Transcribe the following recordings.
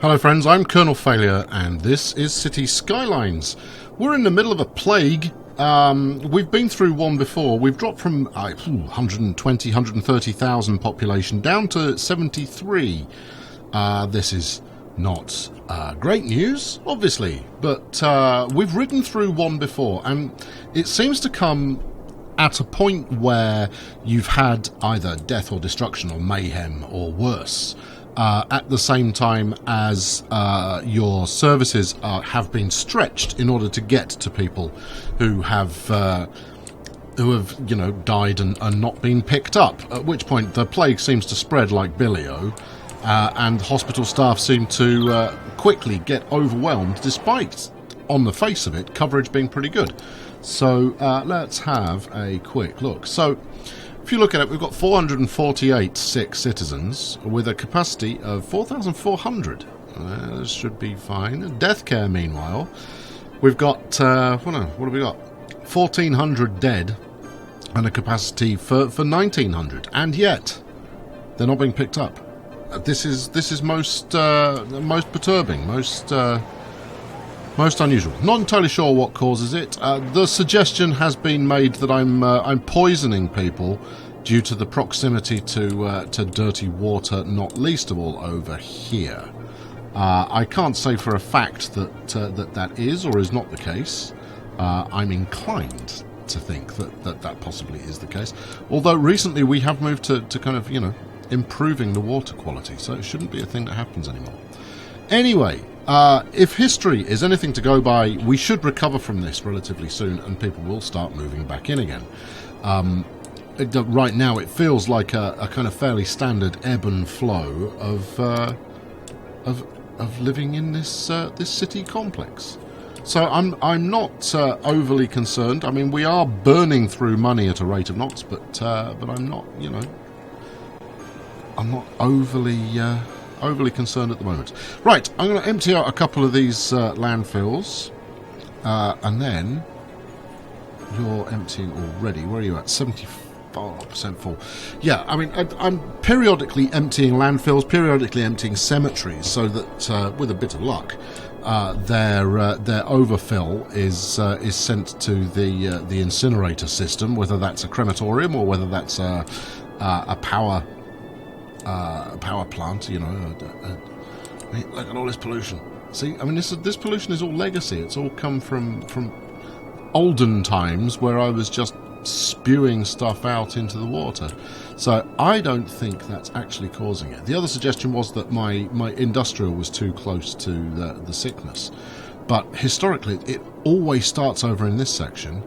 Hello friends, I'm Colonel Failure and this is Cities Skylines. We're in the middle of a plague. We've been through one before. We've dropped from 120, 130,000 population down to 73. This is not great news, obviously, but we've ridden through one before and it seems to come at a point where you've had either death or destruction or mayhem or worse. At the same time as your services have been stretched in order to get to people who have died and not been picked up. At which point the plague seems to spread like billy-o, and hospital staff seem to quickly get overwhelmed, despite, on the face of it, coverage being pretty good. So let's have a quick look. So, if you look at it, we've got 448 sick citizens with a capacity of 4,400. This should be fine. Death care, meanwhile, we've got, what have we got? 1,400 dead and a capacity for 1,900. And yet, they're not being picked up. This is most perturbing, most unusual. Not entirely sure what causes it. The suggestion has been made that I'm poisoning people due to the proximity to dirty water, not least of all over here. I can't say for a fact that is or is not the case. I'm inclined to think that possibly is the case. Although recently we have moved to kind of, improving the water quality, so it shouldn't be a thing that happens anymore. Anyway, if history is anything to go by, we should recover from this relatively soon and people will start moving back in again. Right now it feels like a kind of fairly standard ebb and flow of living in this city complex. So I'm not overly concerned. I mean, we are burning through money at a rate of knots, but I'm not, I'm not overly concerned at the moment. Right, I'm going to empty out a couple of these landfills, and then you're emptying already. Where are you at? 74% full. Yeah, I mean, I'm periodically emptying landfills, periodically emptying cemeteries, so that with a bit of luck, their overfill is sent to the incinerator system, whether that's a crematorium or whether that's a power plant. Look at all this pollution. See, I mean, this pollution is all legacy. It's all come from olden times where I was just spewing stuff out into the water. So I don't think that's actually causing it. The other suggestion was that my industrial was too close to the sickness. But historically, it always starts over in this section,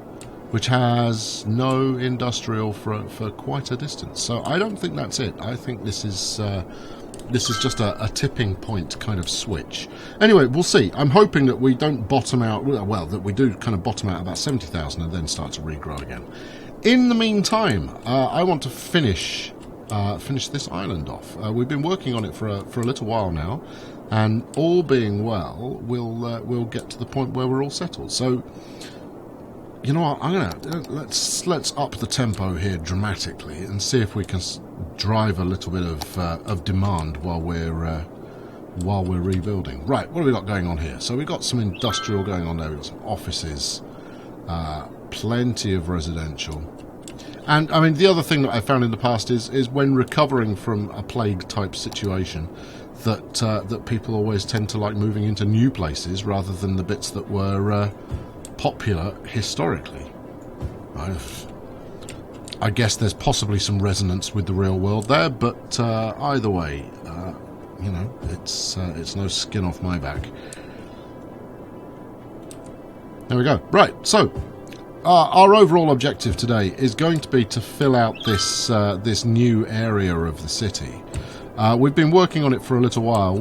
which has no industrial for quite a distance. So I don't think that's it. I think this is just a tipping point kind of switch. Anyway, we'll see. I'm hoping that we don't bottom out, well, that we do kind of bottom out about 70,000 and then start to regrow again. In the meantime, I want to finish this island off. We've been working on it for a little while now, and all being well, we'll get to the point where we're all settled. So, you know what? Let's up the tempo here dramatically and see if we can drive a little bit of demand while we're rebuilding. Right, what have we got going on here? So we've got some industrial going on there. We've got some offices, plenty of residential, and I mean the other thing that I found in the past is when recovering from a plague type situation, that people always tend to like moving into new places rather than the bits that were popular historically. I guess there's possibly some resonance with the real world there, but either way, it's no skin off my back. There we go. Right, so our overall objective today is going to be to fill out this new area of the city. We've been working on it for a little while.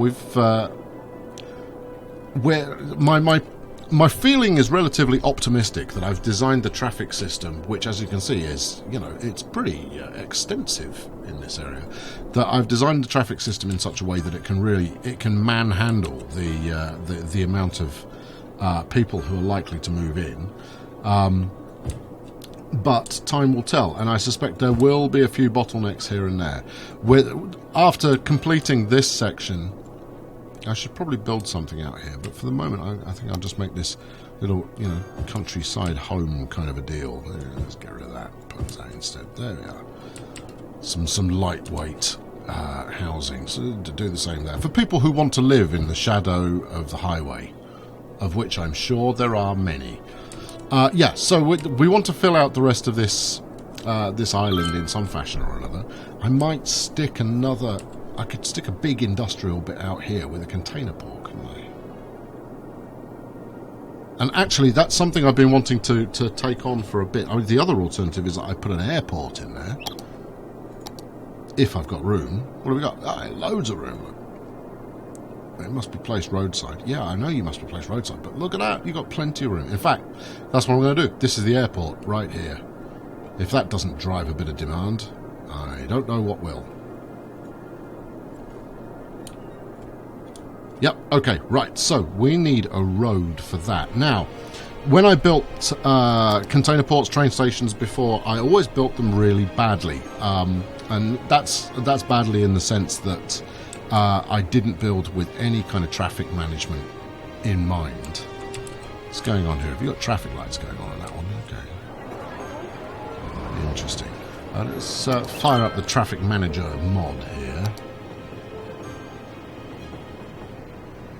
My feeling is relatively optimistic that I've designed the traffic system, which, as you can see, is, it's pretty extensive in this area. That I've designed the traffic system in such a way that it can manhandle the amount of people who are likely to move in. But time will tell, and I suspect there will be a few bottlenecks here and there. After completing this section, I should probably build something out here, but for the moment I think I'll just make this little, you know, countryside home kind of a deal. Let's get rid of that. Put that instead. There we are. Some lightweight housing. So to do the same there. For people who want to live in the shadow of the highway, of which I'm sure there are many. Yeah, so we want to fill out the rest of this this island in some fashion or another. I might stick another... I could stick a big industrial bit out here with a container port, couldn't I? And actually, that's something I've been wanting to take on for a bit. I mean, the other alternative is that I put an airport in there. If I've got room. What have we got? Oh, loads of room. It must be placed roadside. Yeah, I know you must be placed roadside, but look at that. You've got plenty of room. In fact, that's what I'm going to do. This is the airport right here. If that doesn't drive a bit of demand, I don't know what will. Yep, okay, right, so we need a road for that. Now, when I built container ports, train stations before, I always built them really badly. And that's badly in the sense that I didn't build with any kind of traffic management in mind. What's going on here? Have you got traffic lights going on that one? Okay. Interesting. Let's fire up the traffic manager mod here.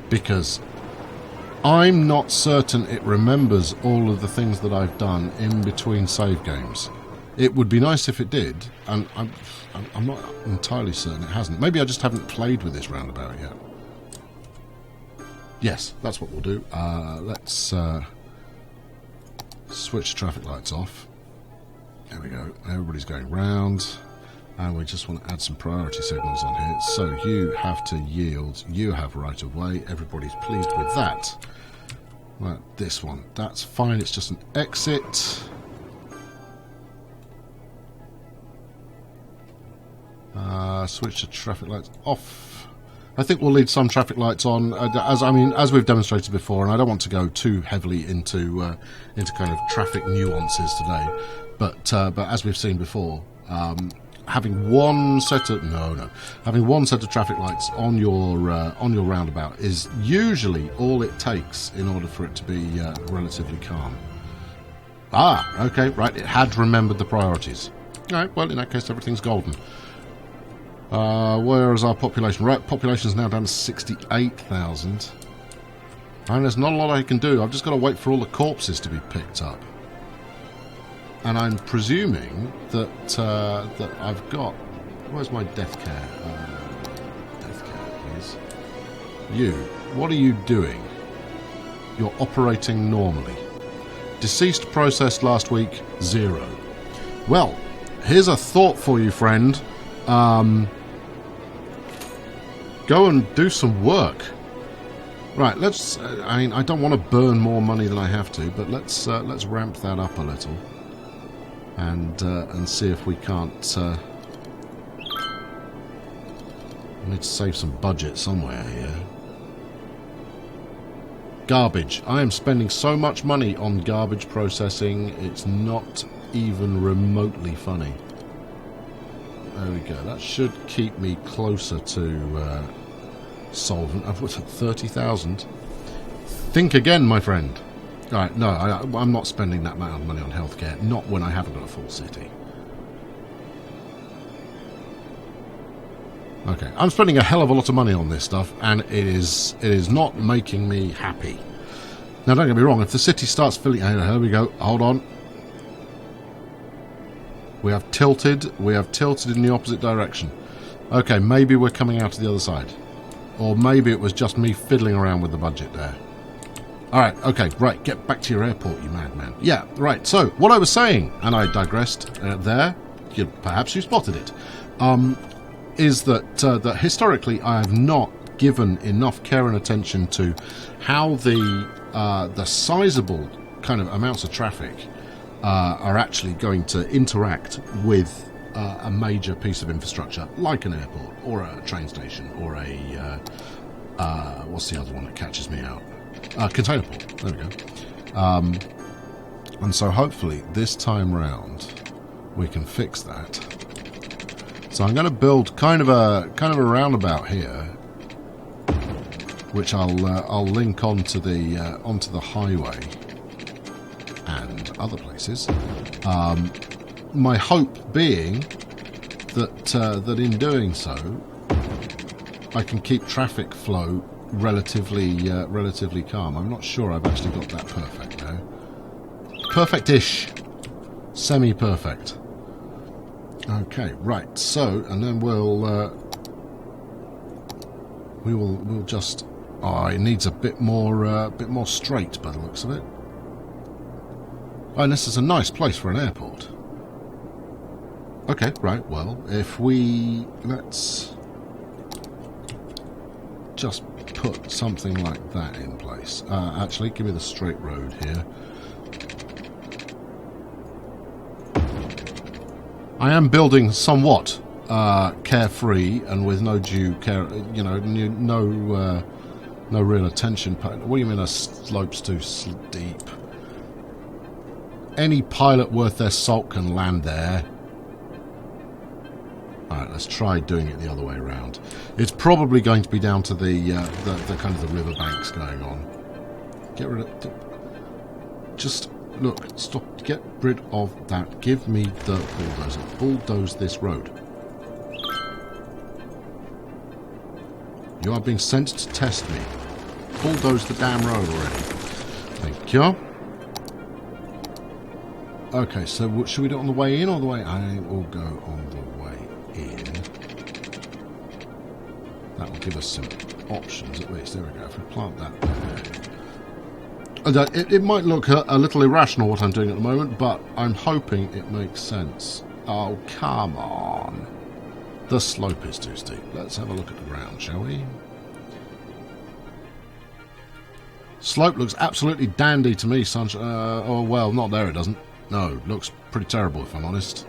Because I'm not certain it remembers all of the things that I've done in between save games. It would be nice if it did, and I'm not entirely certain it hasn't. Maybe I just haven't played with this roundabout yet. Yes, that's what we'll do. Let's switch the traffic lights off. There we go. Everybody's going round. And we just want to add some priority signals on here. So you have to yield. You have right of way. Everybody's pleased with that. Right, this one. That's fine. It's just an exit. Switch the traffic lights off. I think we'll leave some traffic lights on, as we've demonstrated before. And I don't want to go too heavily into kind of traffic nuances today. But as we've seen before. Having one set of traffic lights on your roundabout is usually all it takes in order for it to be relatively calm. Ah, okay, right. It had remembered the priorities. All right. Well, in that case, everything's golden. Where is our population? Right, population is now down to 68,000. And there's not a lot I can do. I've just got to wait for all the corpses to be picked up. And I'm presuming that that I've got... Where's my death care? Death care, please. You, what are you doing? You're operating normally. Deceased processed last week, 0. Well, here's a thought for you, friend. Go and do some work. Right, let's... I mean, I don't want to burn more money than I have to, but let's ramp that up a little. And see if we can't... I need to save some budget somewhere here. Garbage. I am spending so much money on garbage processing, it's not even remotely funny. There we go. That should keep me closer to solvent. I've put 30,000. Think again, my friend. Alright, no, I'm not spending that amount of money on healthcare. Not when I haven't got a full city. Okay, I'm spending a hell of a lot of money on this stuff, and it is not making me happy. Now, don't get me wrong, if the city starts filling... Here we go, hold on. We have tilted in the opposite direction. Okay, maybe we're coming out to the other side. Or maybe it was just me fiddling around with the budget there. Alright, okay, right, get back to your airport, you madman. Yeah, right, so, what I was saying, and I digressed there, perhaps you spotted it, is that historically I have not given enough care and attention to how the sizable kind of amounts of traffic are actually going to interact with a major piece of infrastructure, like an airport, or a train station, or a... what's the other one that catches me out? Container port. There we go. And so hopefully this time round we can fix that. So I'm going to build kind of a roundabout here. which I'll link onto the highway and other places. My hope being that in doing so, I can keep traffic flow relatively calm. I'm not sure I've actually got that perfect now. Perfect-ish, semi-perfect. Okay, right. So, and then we'll just. Oh, it needs a bit more straight by the looks of it. Oh, and this is a nice place for an airport. Okay, right. Well, if let's just put something like that in place. Actually, give me the straight road here. I am building somewhat carefree and with no due care, you know, no real attention. What do you mean a slope's too steep? Any pilot worth their salt can land there. Alright, let's try doing it the other way around. It's probably going to be down to the kind of the riverbanks going on. Get rid of... Just... Look, stop, get rid of that. Give me the bulldozer. Bulldoze this road. You are being sent to test me. Bulldoze the damn road already. Thank you. Okay, so should we do it on the way in or the way... I will go on the way in. That will give us some options at least. There we go. If we plant that there... It might look a little irrational what I'm doing at the moment, but I'm hoping it makes sense. Oh, come on. The slope is too steep. Let's have a look at the ground, shall we? Slope looks absolutely dandy to me, sunshine. Oh, well, not there it doesn't. No, looks pretty terrible if I'm honest.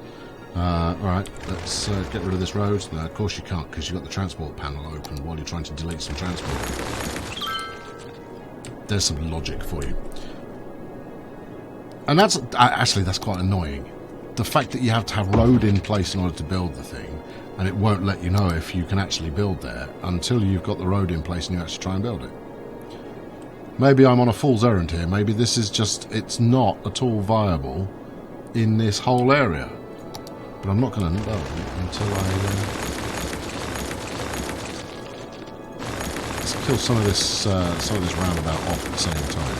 Alright, let's get rid of this road. No, of course you can't because you've got the transport panel open while you're trying to delete some transport. There's some logic for you. And that's actually that's quite annoying. The fact that you have to have road in place in order to build the thing, and it won't let you know if you can actually build there until you've got the road in place and you actually try and build it. Maybe I'm on a fool's errand here. Maybe this is just, it's not at all viable in this whole area. But I'm not going to know until I... Let's kill some of this roundabout off at the same time.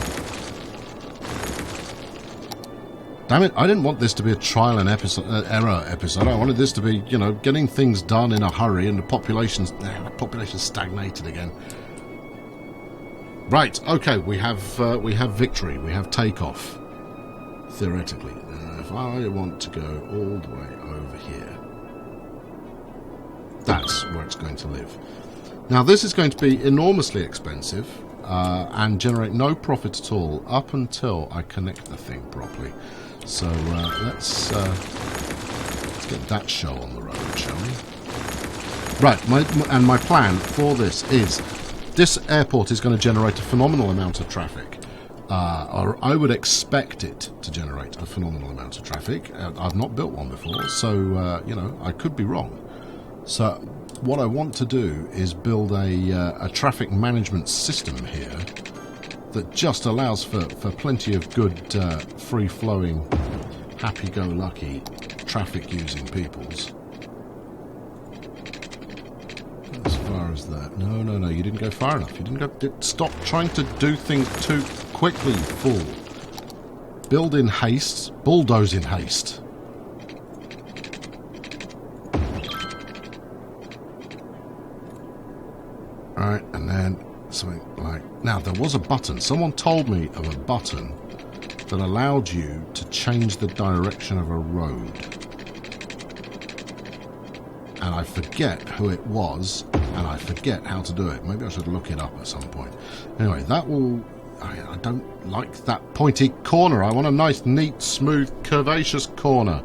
Damn it! I didn't want this to be a trial and error episode. I wanted this to be, you know, getting things done in a hurry, and the population's stagnated again. Right. Okay. We have victory. We have takeoff. Theoretically, if I want to go all the way over here, that's where it's going to live. Now this is going to be enormously expensive and generate no profit at all up until I connect the thing properly. So let's get that show on the road, shall we? Right, my plan for this is this airport is going to generate a phenomenal amount of traffic. Or I would expect it to generate a phenomenal amount of traffic. I've not built one before, so you know, I could be wrong. So what I want to do is build a traffic management system here that just allows for plenty of good, free-flowing, happy-go-lucky traffic-using peoples. As far as that... No, you didn't go far enough. You didn't go... Stop trying to do things too quickly, fool. Build in haste, bulldoze in haste. Alright, and then something like... Now, there was a button. Someone told me of a button that allowed you to change the direction of a road. And I forget who it was, and I forget how to do it. Maybe I should look it up at some point. Anyway, that will... I don't like that pointy corner. I want a nice, neat, smooth, curvaceous corner.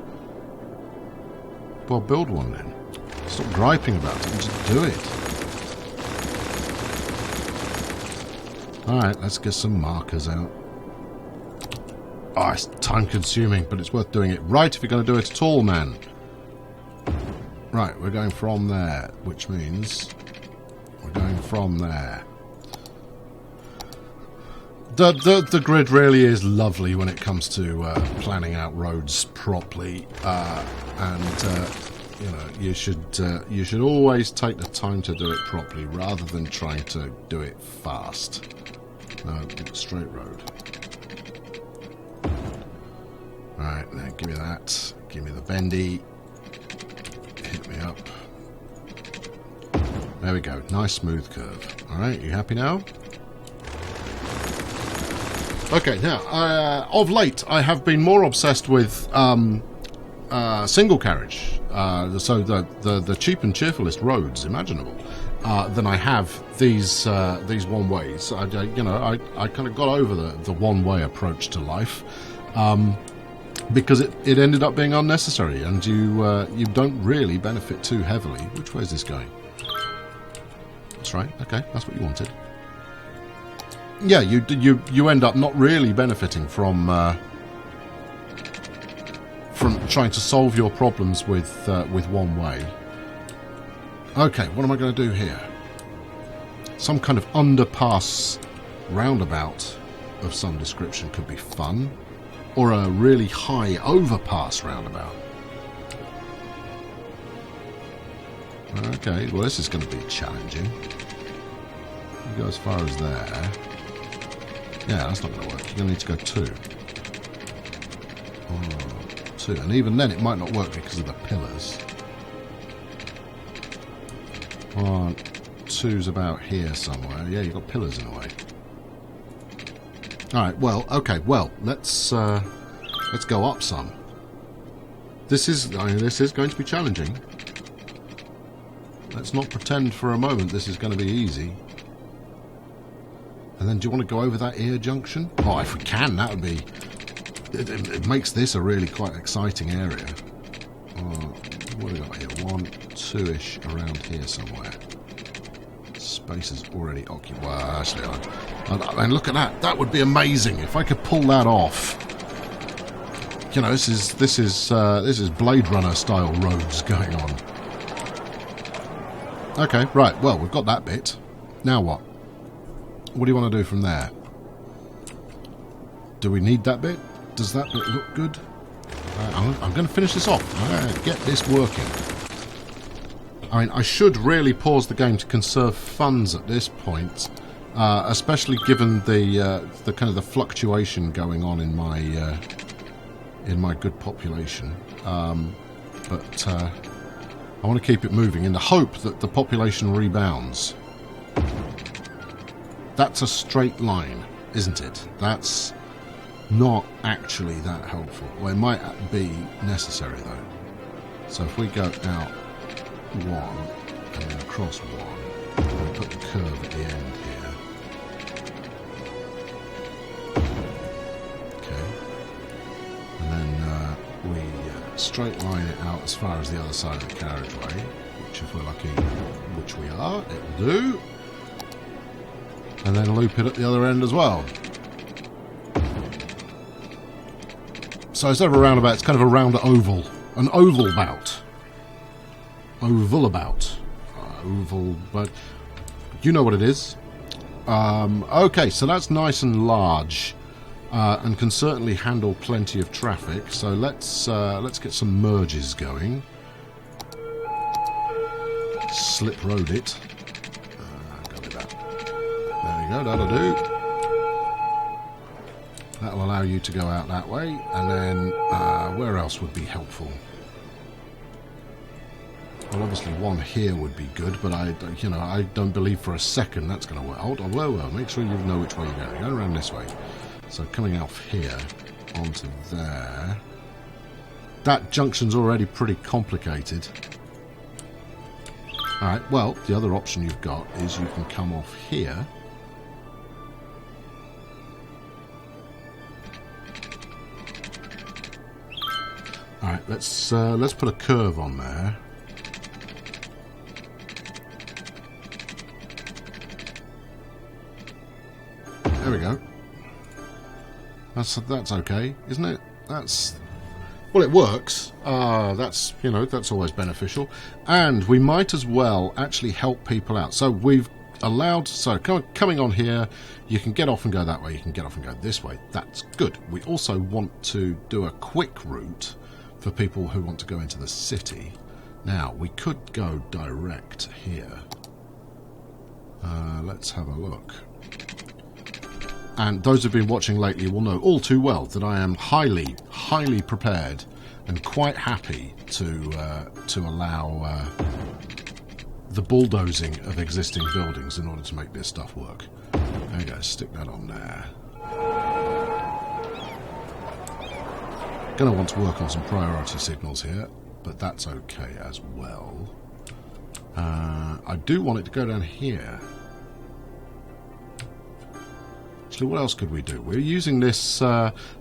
Well, build one then. Stop griping about it and just do it. Alright, let's get some markers out. Oh, it's time-consuming, but it's worth doing it right if you're going to do it at all, man. Right, we're going from there, which means we're going from there. The grid really is lovely when it comes to planning out roads properly, and you know, you should always take the time to do it properly rather than trying to do it fast. No, straight road. Right, now give me that. Give me the bendy. Hit me up. There we go. Nice smooth curve. Alright, you happy now? Okay, now, of late, I have been more obsessed with single carriage, so the cheap and cheerfulest roads imaginable, than I have these one-ways. I kind of got over the one-way approach to life, because it ended up being unnecessary, and you don't really benefit too heavily. Which way is this going? That's right. Okay, that's what you wanted. Yeah, you end up not really benefiting from trying to solve your problems with one way. Okay, what am I going to do here? Some kind of underpass roundabout of some description could be fun, or a really high overpass roundabout. Okay, well this is going to be challenging. You go as far as there. Yeah, that's not going to work. You're going to need to go 2. Oh, 2. And even then it might not work because of the pillars. 1, 2's about here somewhere. Yeah, you've got pillars in the way. Alright, well, okay, well, let's go up some. This is going to be challenging. Let's not pretend for a moment this is going to be easy. And then do you want to go over that ear junction? Oh, if we can, that would be... It makes this a really quite exciting area. Oh, what have we got here? 1, 2-ish around here somewhere. Space is already occupied. Well, actually, and look at that. That would be amazing if I could pull that off. You know, this is Blade Runner style roads going on. Okay, right. Well, we've got that bit. Now what? What do you want to do from there? Do we need that bit? Does that bit look good? I'm going to finish this off. I'm going to get this working. I mean, I should really pause the game to conserve funds at this point, especially given the kind of the fluctuation going on in my good population. But I want to keep it moving in the hope that the population rebounds. That's a straight line, isn't it? That's not actually that helpful. Well, it might be necessary, though. So if we go out 1 and then across 1, and we put the curve at the end here. Okay. And then we straight line it out as far as the other side of the carriageway, which if we're lucky, which we are, it'll do. And then loop it at the other end as well. So instead of a roundabout, it's kind of a round oval. An oval bout. Oval about. Oval, but you know what it is. Okay, so that's nice and large. And can certainly handle plenty of traffic. So let's get some merges going. Slip road it. There we go, that'll do. That'll allow you to go out that way, and then where else would be helpful? Well, obviously one here would be good, but I don't believe for a second that's going to work. Hold on, well, make sure you know which way you're going. Go around this way. So coming off here onto there. That junction's already pretty complicated. All right. Well, the other option you've got is you can come off here. Alright, let's put a curve on there. There we go. That's okay, isn't it? Well, it works. That's always beneficial. And we might as well actually help people out. So we've allowed. So coming on here, you can get off and go that way. You can get off and go this way. That's good. We also want to do a quick route for people who want to go into the city. Now, we could go direct here. Let's have a look. And those who've been watching lately will know all too well that I am highly, highly prepared and quite happy to allow the bulldozing of existing buildings in order to make this stuff work. There you go, stick that on there. Gonna want to work on some priority signals here, but that's okay as well. I do want it to go down here. Actually, what else could we do? We're using this...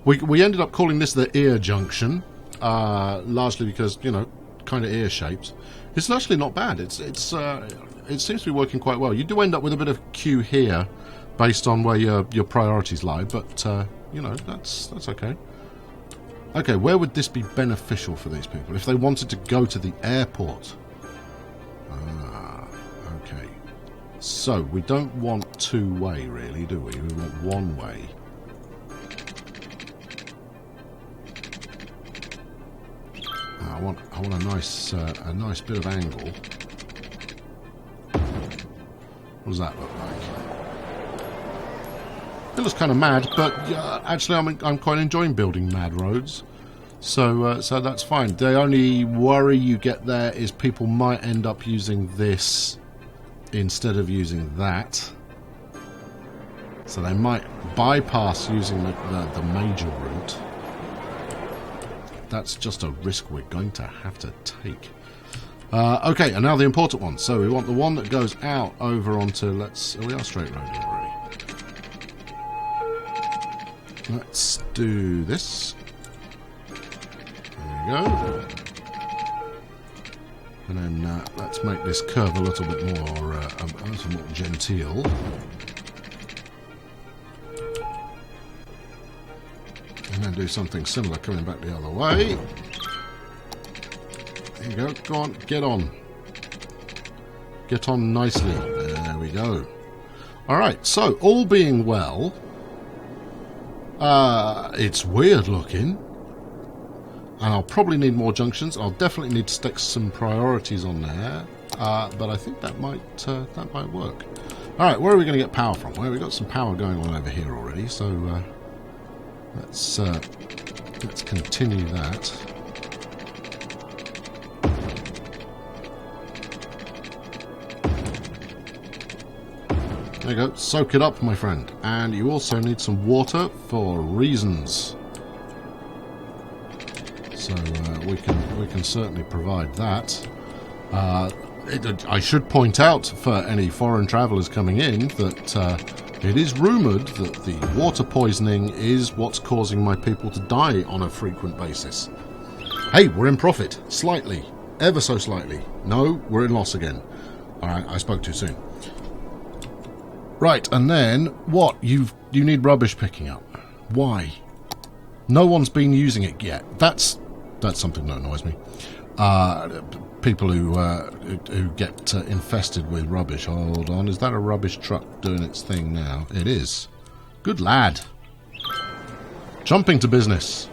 we ended up calling this the ear junction, largely because, you know, kind of ear-shaped. It's actually not bad. It seems to be working quite well. You do end up with a bit of queue here, based on where your priorities lie, but, you know, that's okay. Okay, where would this be beneficial for these people? If they wanted to go to the airport... okay. So, we don't want two-way, really, do we? We want one-way. I want a nice bit of angle. What does that look like? It looks kind of mad, but actually, I'm quite enjoying building mad roads. So that's fine. The only worry you get there is people might end up using this instead of using that. So they might bypass using the major route. That's just a risk we're going to have to take. Okay, and now the important one. So we want the one that goes out over onto... we are straight road already. Let's do this. There we go. And then let's make this curve a little bit more genteel. And then do something similar coming back the other way. There you go. Go on. Get on. Get on nicely. There we go. Alright, so all being well, it's weird looking. And I'll probably need more junctions. I'll definitely need to stick some priorities on there. But I think that might work. Alright, where are we going to get power from? Well, we've got some power going on over here already, so let's continue that. There you go, soak it up, my friend. And you also need some water for reasons. So we can certainly provide that. I should point out for any foreign travellers coming in that it is rumoured that the water poisoning is what's causing my people to die on a frequent basis. Hey, we're in profit. Slightly. Ever so slightly. No, we're in loss again. Alright, I spoke too soon. Right, and then, what? You need rubbish picking up. Why? No one's been using it yet. That's something that annoys me. People who get infested with rubbish. Hold on, is that a rubbish truck doing its thing now? It is. Good lad. Jumping to business.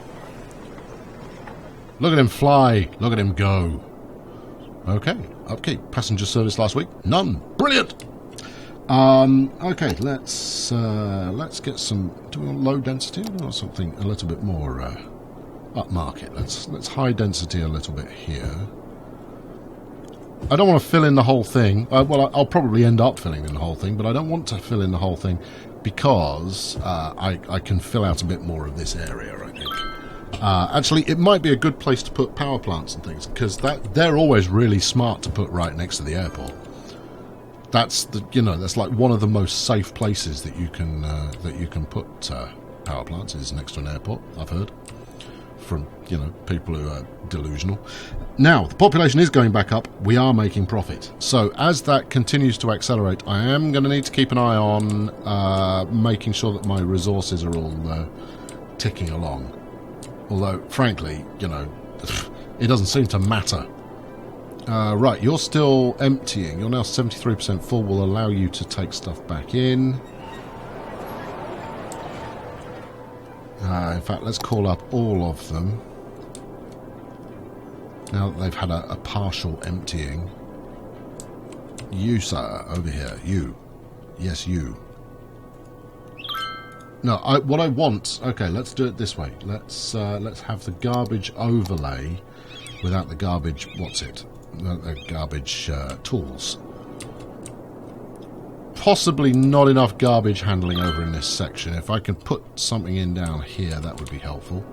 Look at him fly. Look at him go. Okay. Upkeep. Passenger service last week? None. Brilliant. Okay, let's get some... Do we want low density or something a little bit more upmarket? Let's high density a little bit here. I don't want to fill in the whole thing. Well, I'll probably end up filling in the whole thing, but I don't want to fill in the whole thing because I can fill out a bit more of this area, I think. Actually, it might be a good place to put power plants and things because they're always really smart to put right next to the airport. That's that's like one of the most safe places that you can put power plants is next to an airport. I've heard from people who are delusional. Now the population is going back up. We are making profit. So as that continues to accelerate, I am going to need to keep an eye on making sure that my resources are all ticking along. Although, frankly, it doesn't seem to matter Right, you're still emptying. You're now 73% full. Will allow you to take stuff back in. In fact, let's call up all of them. Now that they've had a partial emptying. You, sir, over here. You. Yes, you. No, what I want... Okay, let's do it this way. Let's have the garbage overlay without the garbage... What's it? The garbage tools. Possibly not enough garbage handling over in this section. If I can put something in down here, that would be helpful.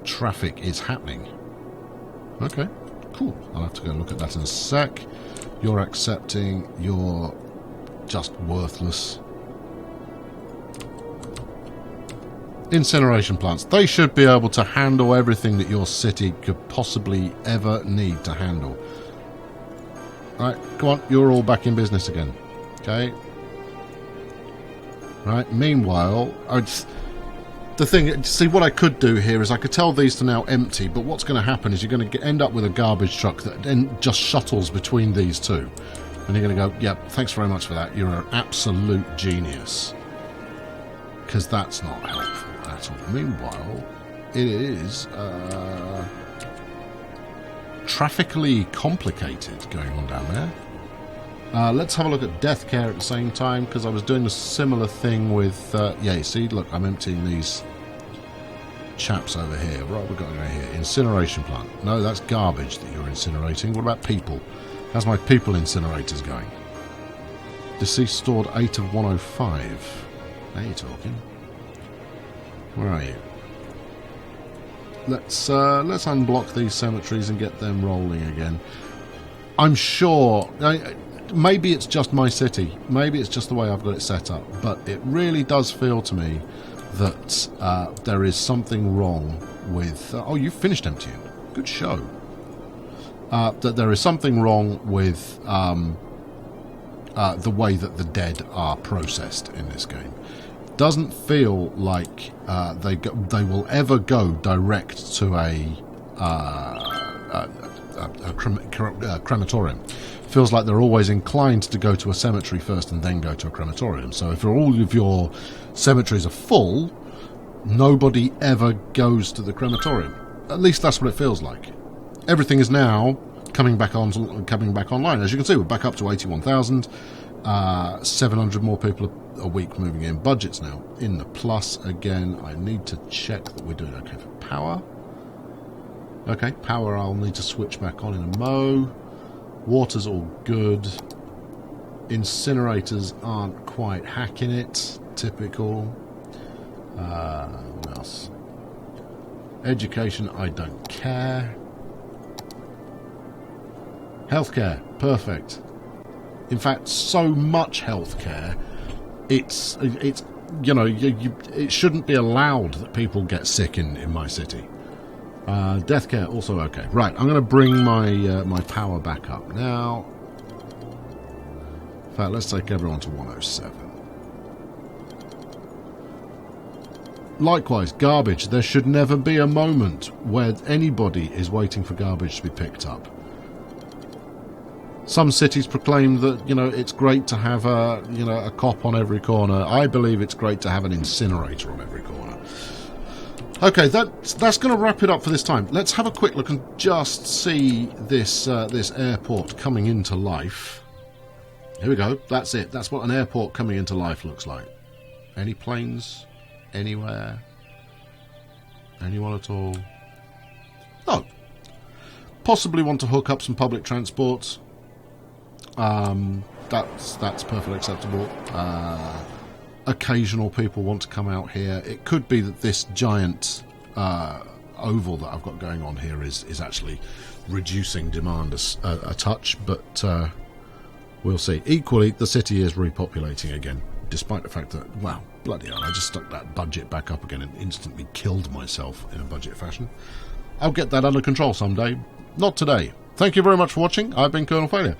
Traffic is happening. Okay, cool. I'll have to go look at that in a sec. You're accepting. You're just worthless. Incineration plants. They should be able to handle everything that your city could possibly ever need to handle. Right, come on. You're all back in business again. Okay. Right, meanwhile, the thing, see what I could do here is I could tell these to now empty, but what's going to happen is you're going to end up with a garbage truck that then just shuttles between these two. And you're going to go, yep, thanks very much for that. You're an absolute genius. Because that's not helpful at all. Meanwhile, it is traffically complicated going on down there. Let's have a look at death care at the same time, because I was doing a similar thing with... yeah, you see, look, I'm emptying these chaps over here. What have we got over here? Incineration plant. No, that's garbage that you're incinerating. What about people? How's my people incinerators going? Deceased stored 8 of 105. Now you're talking. Where are you? Let's unblock these cemeteries and get them rolling again. I'm sure... maybe it's just my city. Maybe it's just the way I've got it set up. But it really does feel to me that there is something wrong with... oh, you've finished emptying. Good show. That there is something wrong with the way that the dead are processed in this game. Doesn't feel like they will ever go direct to a crematorium. Feels like they're always inclined to go to a cemetery first and then go to a crematorium. So if all of your cemeteries are full, nobody ever goes to the crematorium. At least that's what it feels like. Everything is now coming back online. As you can see, we're back up to 81,000. 700 more people a week moving in. Budget's now in the plus again. I need to check that we're doing okay for power. Okay, power I'll need to switch back on in a mo. Water's all good. Incinerators aren't quite hacking it. Typical. What else? Education, I don't care. Healthcare, perfect. In fact, so much healthcare. It's you know, it shouldn't be allowed that people get sick in my city. Death care also okay. Right, I'm going to bring my power back up now. In fact, let's take everyone to 107. Likewise, garbage. There should never be a moment where anybody is waiting for garbage to be picked up. Some cities proclaim that, you know, it's great to have a cop on every corner. I believe it's great to have an incinerator on every corner. Okay, that's going to wrap it up for this time. Let's have a quick look and just see this airport coming into life. Here we go. That's it. That's what an airport coming into life looks like. Any planes? Anywhere? Anyone at all? Oh. Possibly want to hook up some public transport. That's perfectly acceptable. Occasional people want to come out here. It could be that this giant oval that I've got going on here is actually reducing demand a touch, but we'll see. Equally, the city is repopulating again, despite the fact that, wow, bloody hell, I just stuck that budget back up again and instantly killed myself in a budget fashion. I'll get that under control someday. Not today. Thank you very much for watching. I've been Colonel Failure.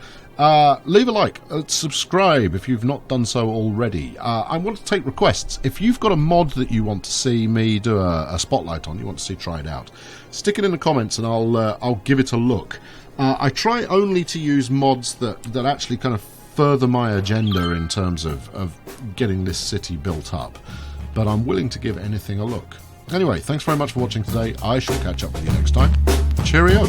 Leave a like, subscribe if you've not done so already. I want to take requests. If you've got a mod that you want to see me do a spotlight on, you want to see tried out, stick it in the comments and I'll give it a look. I try only to use mods that actually kind of further my agenda in terms of getting this city built up, but I'm willing to give anything a look. Anyway, thanks very much for watching today. I shall catch up with you next time. Cheerio!